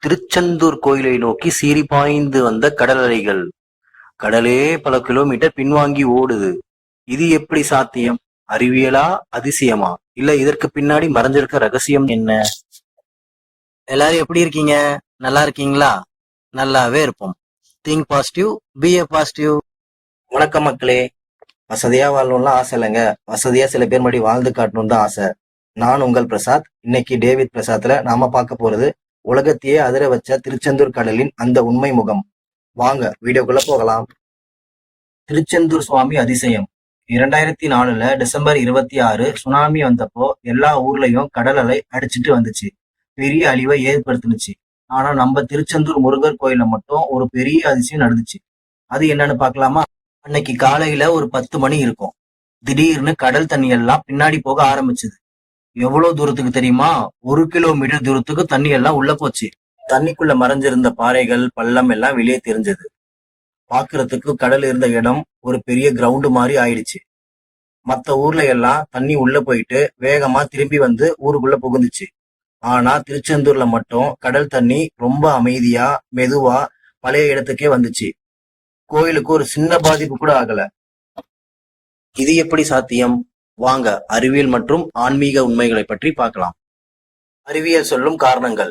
திருச்செந்தூர் கோயிலை நோக்கி சீறி பாய்ந்து வந்த கடல் அலைகள். கடலே பல கிலோமீட்டர் பின்வாங்கி ஓடுது. இது எப்படி சாத்தியம்? அறிவியலா, அதிசயமா, இல்ல இதற்கு பின்னாடி மறைஞ்சிருக்க ரகசியம் என்ன? எல்லாரும் எப்படி இருக்கீங்க? நல்லா இருக்கீங்களா? நல்லாவே இருப்போம். Think positive, B A positive. வணக்கம் மக்களே. வசதியா வாழணும்லாம் ஆசை இல்லைங்க, வசதியா சில பேர் மறுபடி வாழ்ந்து காட்டணும் தான் ஆசை. நான் உங்கள் பிரசாத். இன்னைக்கு டேவிட் பிரசாத்ல நாம பார்க்க போறது உலகத்தையே அதிர வச்ச திருச்செந்தூர் கடலின் அந்த உண்மை முகம். வாங்க வீடியோக்குள்ள போகலாம். திருச்செந்தூர் சுவாமி அதிசயம். 2004 டிசம்பர் 26 சுனாமி வந்தப்போ எல்லா ஊர்லயும் கடல் அலை அடிச்சிட்டு வந்துச்சு. பெரிய அழிவை ஏற்படுத்துனுச்சு. ஆனா நம்ம திருச்செந்தூர் முருகர் கோயில மட்டும் ஒரு பெரிய அதிசயம் நடந்துச்சு. அது என்னன்னு பார்க்கலாமா? அன்னைக்கு காலையில ஒரு 10 மணி இருக்கும். திடீர்னு கடல் தண்ணி எல்லாம் பின்னாடி போக ஆரம்பிச்சது. எவ்வளவு தூரத்துக்கு தெரியுமா? 1 கிலோமீட்டர் தூரத்துக்கு தண்ணி எல்லாம் உள்ள போச்சு. தண்ணிக்குள்ள மறைஞ்சிருந்த பாறைகள், பள்ளம் எல்லாம் வெளியே தெரிஞ்சது. பாக்குறதுக்கு கடல் இருந்த இடம் ஒரு பெரிய கிரவுண்டு மாதிரி ஆயிடுச்சு. மத்த ஊர்ல எல்லாம் தண்ணி உள்ள போயிட்டு வேகமா திரும்பி வந்து ஊருக்குள்ள புகுந்துச்சு. ஆனா திருச்செந்தூர்ல மட்டும் கடல் தண்ணி ரொம்ப அமைதியா, மெதுவா பழைய இடத்துக்கே வந்துச்சு. கோயிலுக்கு ஒரு சின்ன பாதிப்பு கூட ஆகல. இது எப்படி சாத்தியம்? வாங்க அறிவியல் மற்றும் ஆன்மீக உண்மைகளை பற்றி பார்க்கலாம். அறிவியல் சொல்லும் காரணங்கள்.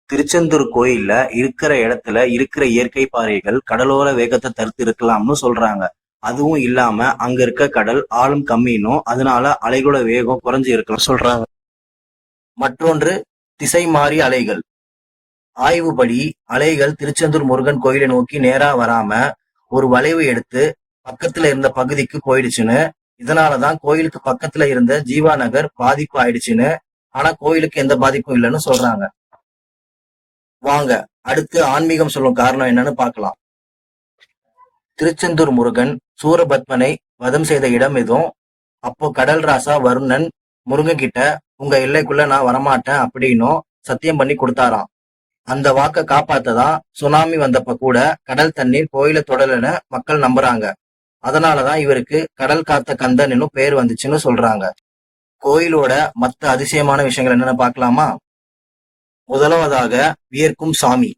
திருச்செந்தூர் கோயில்ல இருக்கிற இடத்துல இருக்கிற இயற்கை பாறைகள் கடலோர வேகத்தை தடுத்து இருக்கலாம்னு சொல்றாங்க. அதுவும் இல்லாம அங்க இருக்க கடல் ஆழம் கம்மினும், அதனால அலைகளோட வேகம் குறைஞ்சு இருக்கலாம் சொல்றாங்க. மற்றொன்று, திசை மாறி அலைகள். ஆய்வுபடி அலைகள் திருச்செந்தூர் முருகன் கோயிலை நோக்கி நேரா வராம ஒரு வளைவு எடுத்து பக்கத்துல இருந்த பகுதிக்கு போயிடுச்சுன்னு, இதனாலதான் கோயிலுக்கு பக்கத்துல இருந்த ஜீவா நகர் பாதிப்பு ஆயிடுச்சுன்னு, ஆனா கோயிலுக்கு எந்த பாதிப்பும் இல்லைன்னு சொல்றாங்க. வாங்க அடுத்து ஆன்மீகம் சொல்லும் காரணம் என்னன்னு பார்க்கலாம். திருச்செந்தூர் முருகன் சூரபத்மனை வதம் செய்த இடம் எதுவும். அப்போ கடல் ராசா வருணன் முருகன் கிட்ட உங்க எல்லைக்குள்ள நான் வரமாட்டேன் அப்படின்னும் சத்தியம் பண்ணி கொடுத்தாராம். அந்த வாக்க காப்பாத்ததான் சுனாமி வந்தப்ப கூட கடல் தண்ணீர் கோயில தொடலன்னு மக்கள் நம்புறாங்க. அதனாலதான் இவருக்கு கடல் காத்த கந்தன் என்னும் பேர் வந்துச்சுன்னு சொல்றாங்க. கோயிலோட மத்த அதிசயமான விஷயங்கள் என்னன்னு பார்க்கலாமா? முதலாவதாக வியர்க்கும் சாமி.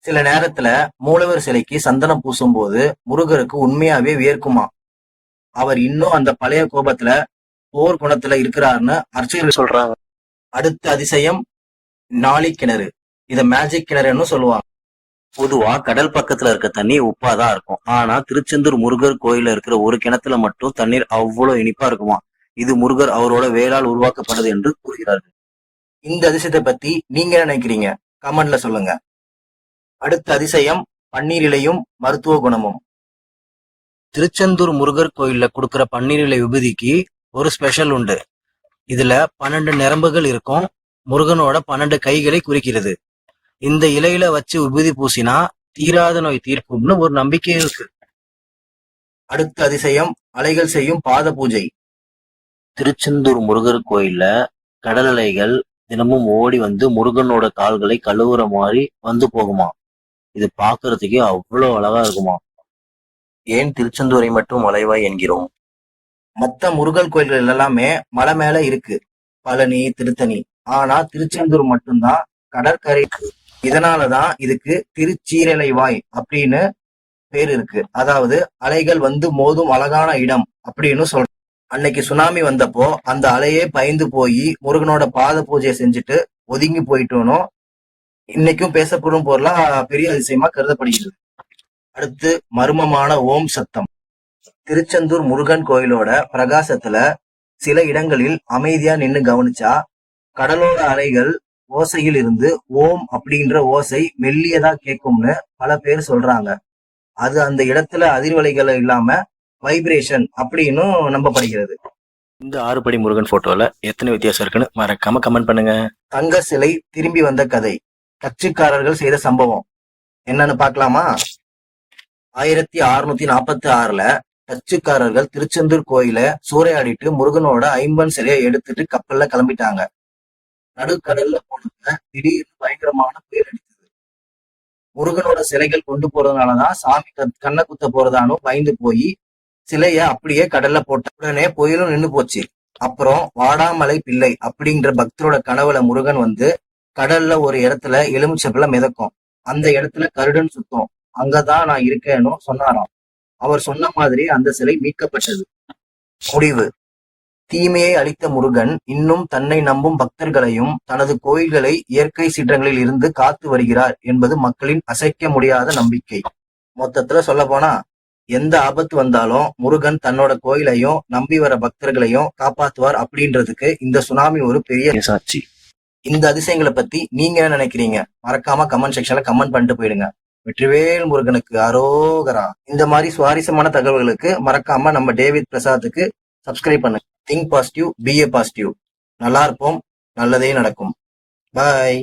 சில நேரத்துல மூலவர் சிலைக்கு சந்தனம் பூசும் போது முருகருக்கு உண்மையாவே வியர்க்குமா. அவர் இன்னும் அந்த பழைய கோபத்துல போர் குணத்துல இருக்கிறாருன்னு அர்ச்சகர்கள் சொல்றாங்க. அடுத்த அதிசயம் நாளி கிணறு. இத மேஜிக் கிணறுன்னு சொல்லுவாங்க. பொதுவா கடல் பக்கத்துல இருக்க தண்ணி உப்பாதான் இருக்கும். ஆனா திருச்செந்தூர் முருகர் கோயில இருக்கிற ஒரு கிணத்துல மட்டும் தண்ணீர் அவ்வளவு இனிப்பா இருக்குமா. இது முருகர் அவரோட வேளால் உருவாக்கப்பட்டது என்று கூறுகிறார்கள். இந்த அதிசயத்தை பத்தி நீங்க என்ன நினைக்கிறீங்க? கமெண்ட்ல சொல்லுங்க. அடுத்த அதிசயம் பன்னீர் இலையும் மருத்துவ குணமும். திருச்செந்தூர் முருகர் கோயில்ல கொடுக்கிற பன்னீர் இலை விபூதிக்கு ஒரு ஸ்பெஷல் உண்டு. இதுல 12 நரம்புகள் இருக்கும். முருகனோட 12 கைகளை குறிக்கிறது. இந்த இலையில வச்சு விபூதி பூசினா தீராத நோய் தீர்க்கும்னு ஒரு நம்பிக்கை இருக்கு. அடுத்த அதிசயம் அலைகள் செய்யும் பாத பூஜை. திருச்செந்தூர் முருகர் கோயில்ல கடல் அலைகள் தினமும் ஓடி வந்து முருகனோட கால்களை கழுவுற மாதிரி வந்து போகுமா. இது பாக்குறதுக்கே அவ்வளவு அழகா இருக்குமா. ஏன் திருச்செந்தூரை மட்டும் மலைவாய் என்கிறோம்? மத்த முருகன் கோயில்கள் எல்லாமே மலை மேல இருக்கு, பழனி, திருத்தணி. ஆனா திருச்செந்தூர் மட்டும்தான் கடற்கரை. இதனாலதான் இதுக்கு திருச்சீரலைவாய் அப்படின்னு பேர் இருக்கு. அதாவது அலைகள் வந்து மோதும் அழகான இடம் அப்படின்னு சொல்ற. அன்னைக்கு சுனாமி வந்தப்போ அந்த அலையே பயந்து போய் முருகனோட பாத பூஜையை செஞ்சுட்டு ஒதுங்கி போயிட்டோனும் இன்னைக்கும் பேசப்படும் பொருளா பெரிய அதிசயமா கருதப்படுகிறது. அடுத்து மர்மமான ஓம் சத்தம். திருச்செந்தூர் முருகன் கோயிலோட பிரகாசத்துல சில இடங்களில் அமைதியா நின்னு கவனிச்சா கடலோர அலைகள் ஓசையில் இருந்து ஓம் அப்படின்ற ஓசை மெல்லியதா கேட்கும்னு பல பேர் சொல்றாங்க. அது அந்த இடத்துல அதிர்வலைகள் இல்லாம வைப்ரேஷன் அப்படின்னு நம்பப்படுகிறது. இந்த 6 படி முருகன் போட்டோல எத்தனை வித்தியாசம் இருக்குன்னு மறக்காம கமெண்ட் பண்ணுங்க. தங்க சிலை திரும்பி வந்த கதை. கட்சிக்காரர்கள் செய்த சம்பவம் என்னன்னு பார்க்கலாமா? 1646 டச்சுக்காரர்கள் திருச்செந்தூர் கோயில சூறையாடிட்டு முருகனோட 50 சிலையை எடுத்துட்டு கப்பல்ல கிளம்பிட்டாங்க. நடுக்கடல்ல போனப்ப திடீர்னு பயங்கரமான புயல் அடித்தது. முருகனோட சிலைகள் கொண்டு போறதுனாலதான் சாமி கண்ணை குத்த போறதானோ பயந்து போய் சிலைய அப்படியே கடல்ல போட்ட. உடனே புயலும் நின்னு போச்சு. அப்புறம் வாடாமலை பிள்ளை அப்படிங்கிற பக்தரோட கனவுல முருகன் வந்து கடல்ல ஒரு இடத்துல எலுமிச்சம்பழம் மிதக்கும். அந்த இடத்துல கருடன் சுத்தும். அங்கதான் நான் இருக்கேன்னு சொன்னாராம். அவர் சொன்ன மாதிரி அந்த சிலை மீட்கப்பட்டது. முடிவு: தீமையை அழித்த முருகன் இன்னும் தன்னை நம்பும் பக்தர்களையும் தனது கோயில்களை இயற்கை சீற்றங்களில் இருந்து காத்து வருகிறார் என்பது மக்களின் அசைக்க முடியாத நம்பிக்கை. மொத்தத்துல சொல்ல போனா, எந்த ஆபத்து வந்தாலும் முருகன் தன்னோட கோயிலையும் நம்பி வர பக்தர்களையும் காப்பாத்துவார் அப்படின்றதுக்கு இந்த சுனாமி ஒரு பெரிய சாட்சி. இந்த அதிசயங்களை பத்தி நீங்க என்ன நினைக்கிறீங்க? மறக்காம கமெண்ட் செக்ஷன்ல கமெண்ட் பண்ணிட்டு போயிடுங்க. வெற்றிவேல் முருகனுக்கு அரோகரா. இந்த மாதிரி சுவாரஸ்யமான தகவல்களுக்கு மறக்காம நம்ம டேவிட் பிரசாத்துக்கு சப்ஸ்கிரைப் பண்ணுங்க. Think positive, B A positive. நல்லா இருப்போம், நல்லதே நடக்கும். பாய்.